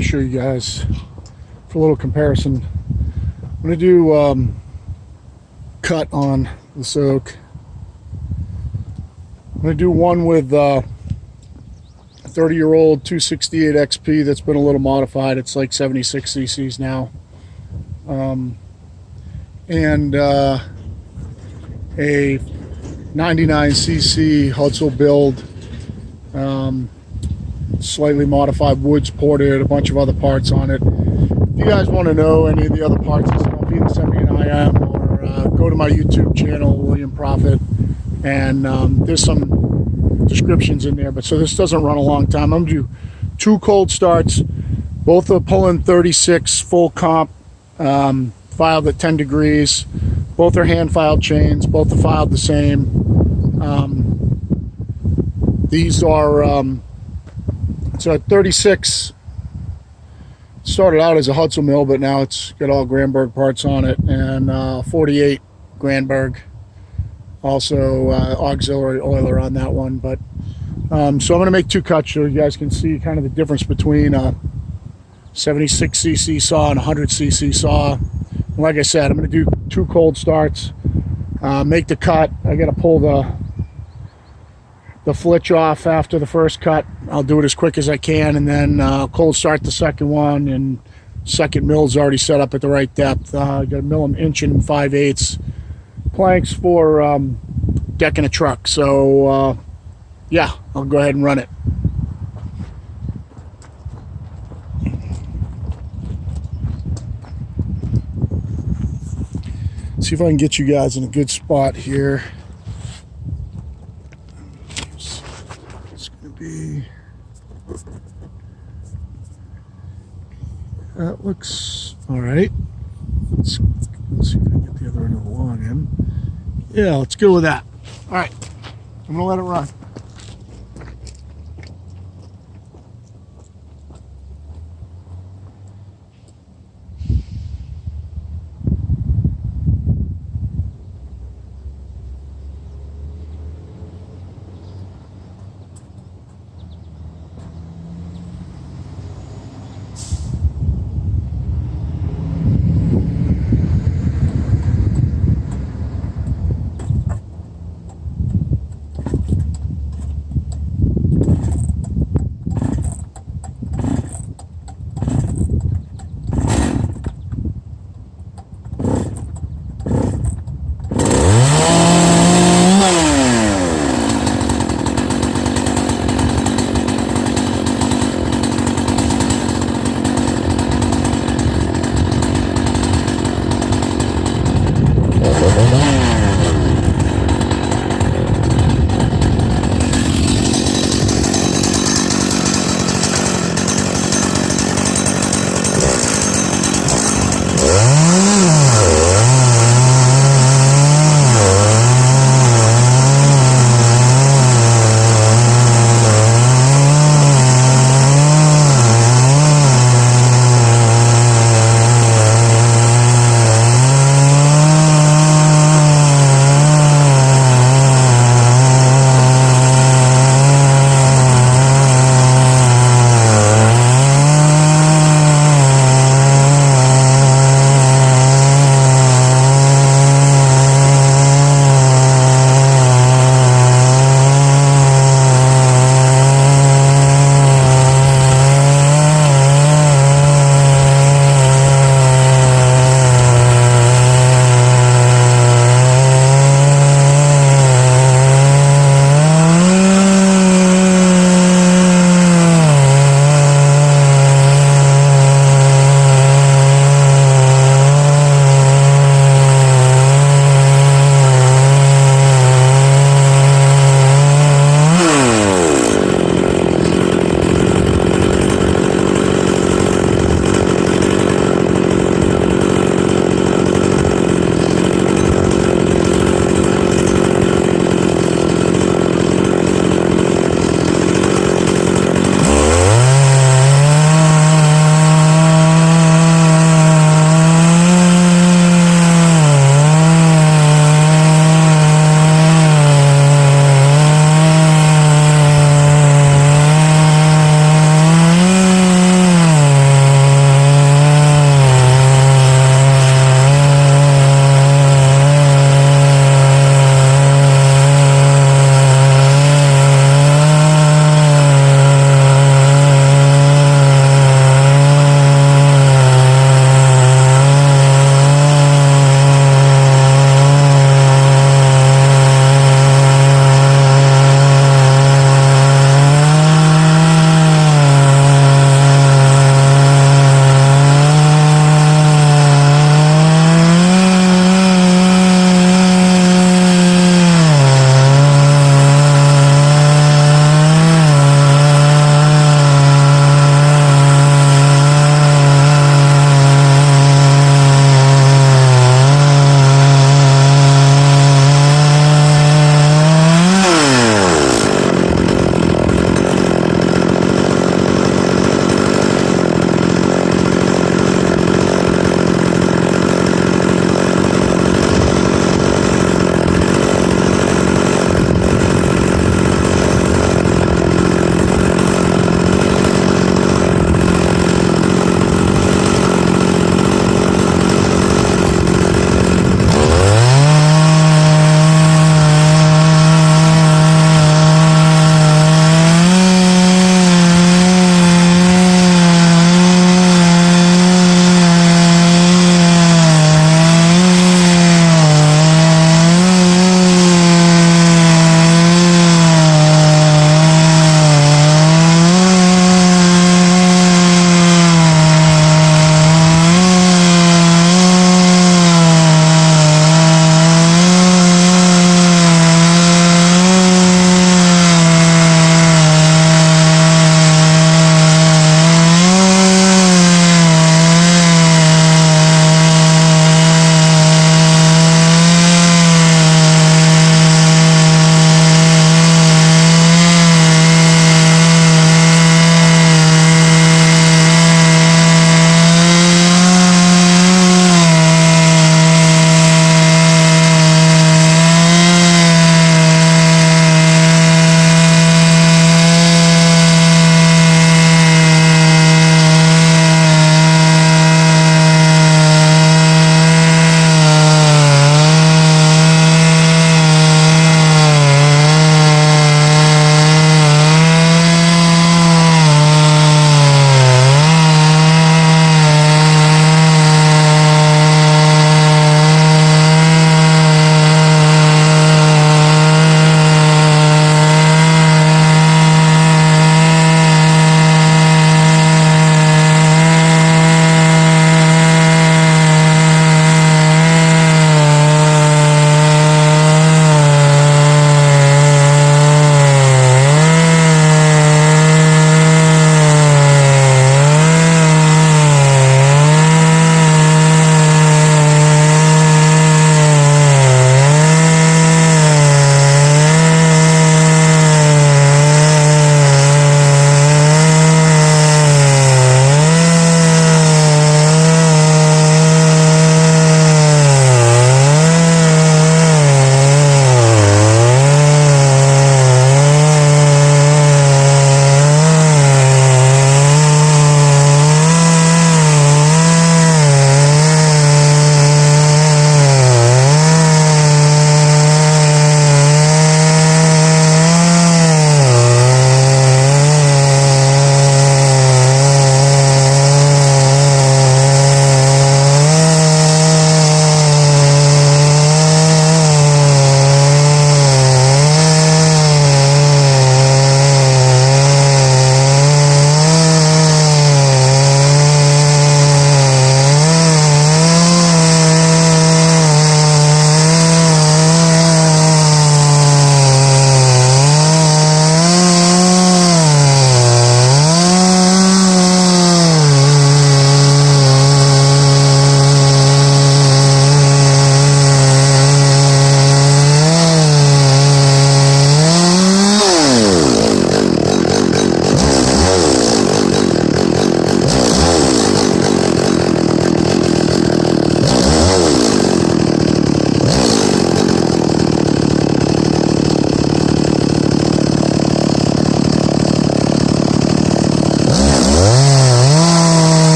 me show you guys for a little comparison. I'm going to do cut on this oak. I'm going to do one with 30-year-old 268 XP that's been a little modified. It's like 76 cc's now. And a 99 cc Huztl build, slightly modified woods ported, a bunch of other parts on it. If you guys want to know any of the other parts and stuff, either send me an IM or go to my YouTube channel, William Prophet, and there's some descriptions in there. But so this doesn't run a long time. I'm gonna do 2 cold starts. Both are pulling 36 full comp, filed at 10 degrees. Both are hand filed chains. Both are filed the same. These are so 36 started out as a Huztl mill, but now it's got all Granberg parts on it, and 48 Granberg, also auxiliary oiler on that one. But so I'm going to make 2 cuts so you guys can see kind of the difference between a 76 cc saw and a 100 cc saw. And like I said, I'm going to do 2 cold starts, make the cut. I got to pull the flitch off after the first cut. I'll do it as quick as I can, and then cold start the second one, and second mill's already set up at the right depth. I got to mill them 1 5/8 planks for decking a truck. So yeah, I'll go ahead and run it. See if I can get you guys in a good spot here. It's going to be, that looks all right. Let's see if I can get the other end of the log in. Yeah, let's go with that. All right, I'm going to let it run.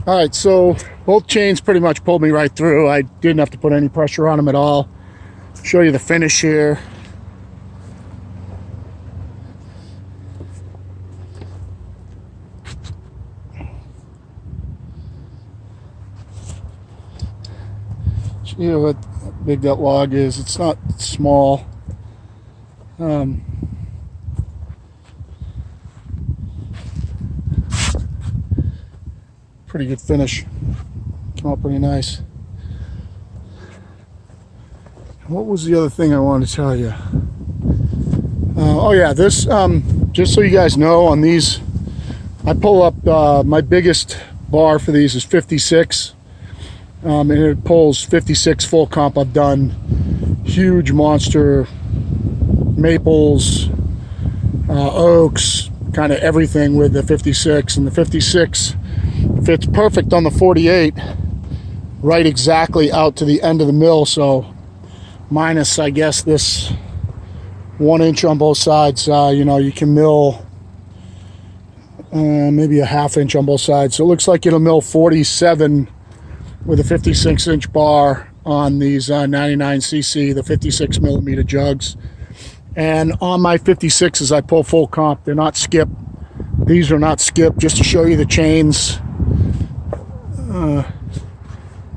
All right, so both chains pretty much pulled me right through. I didn't have to put any pressure on them at all. Show you the finish here. You know how big that log is. It's not small. Pretty good finish. Came out pretty nice. What was the other thing I wanted to tell you? Oh yeah, this, just so you guys know, on these, I pull up, my biggest bar for these is 56. And it pulls 56 full comp. I've done huge monster maples, oaks, kind of everything with the 56, and the 56 fits perfect on the 48, right exactly out to the end of the mill. So minus, I guess, this 1 inch on both sides, you know, you can mill maybe a ½ inch on both sides. So it looks like it'll mill 47 with a 56-inch bar on these 99cc, the 56 millimeter jugs. And on my 56s, I pull full comp. They're not skip. These are not skip, just to show you the chains.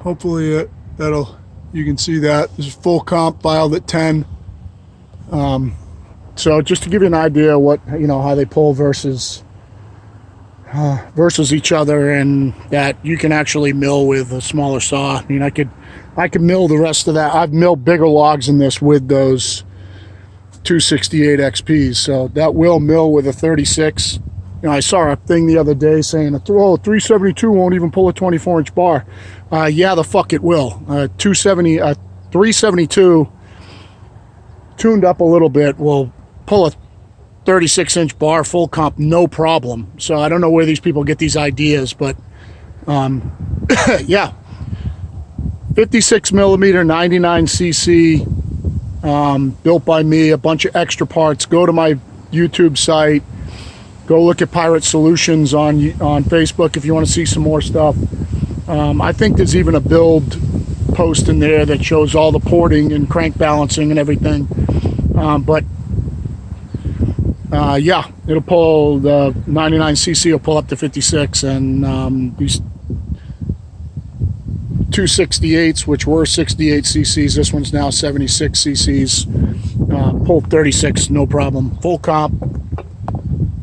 Hopefully you can see that. This is full comp, filed at 10. So just to give you an idea what, you know, how they pull versus each other, and that you can actually mill with a smaller saw. I mean, I could mill the rest of that. I've milled bigger logs in this with those 268 XPs, so that will mill with a 36. You know, I saw a thing the other day saying, oh, 372 won't even pull a 24-inch bar. Yeah, the fuck it will. 372 tuned up a little bit will pull a 36-inch bar full comp, no problem. So I don't know where these people get these ideas, but yeah, 56 millimeter 99cc, built by me, a bunch of extra parts. Go to my YouTube site, go look at Pirate Solutions on Facebook if you want to see some more stuff. I think there's even a build post in there that shows all the porting and crank balancing and everything. Yeah, it'll pull the 99cc will pull up to 56, and these 268s, which were 68 cc's, this one's now 76 cc's, pull 36, no problem. Full comp,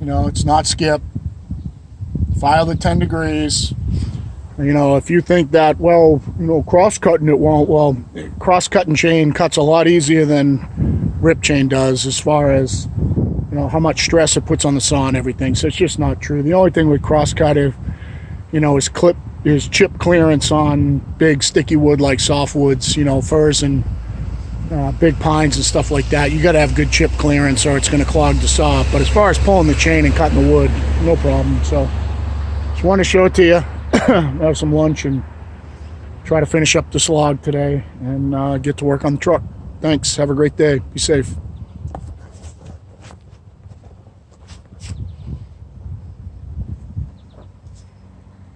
you know, it's not skip. Filed at 10 degrees. You know, if you think that, well, you know, cross-cutting it won't, well, cross-cutting chain cuts a lot easier than rip chain does, as far as, you know, how much stress it puts on the saw and everything. So it's just not true. The only thing with cross-cut, you know, is chip clearance on big sticky wood like softwoods, you know, firs and big pines and stuff like that. You got to have good chip clearance or it's going to clog the saw. But as far as pulling the chain and cutting the wood, no problem. So just want to show it to you. Have some lunch and try to finish up this log today and get to work on the truck. Thanks. Have a great day. Be safe.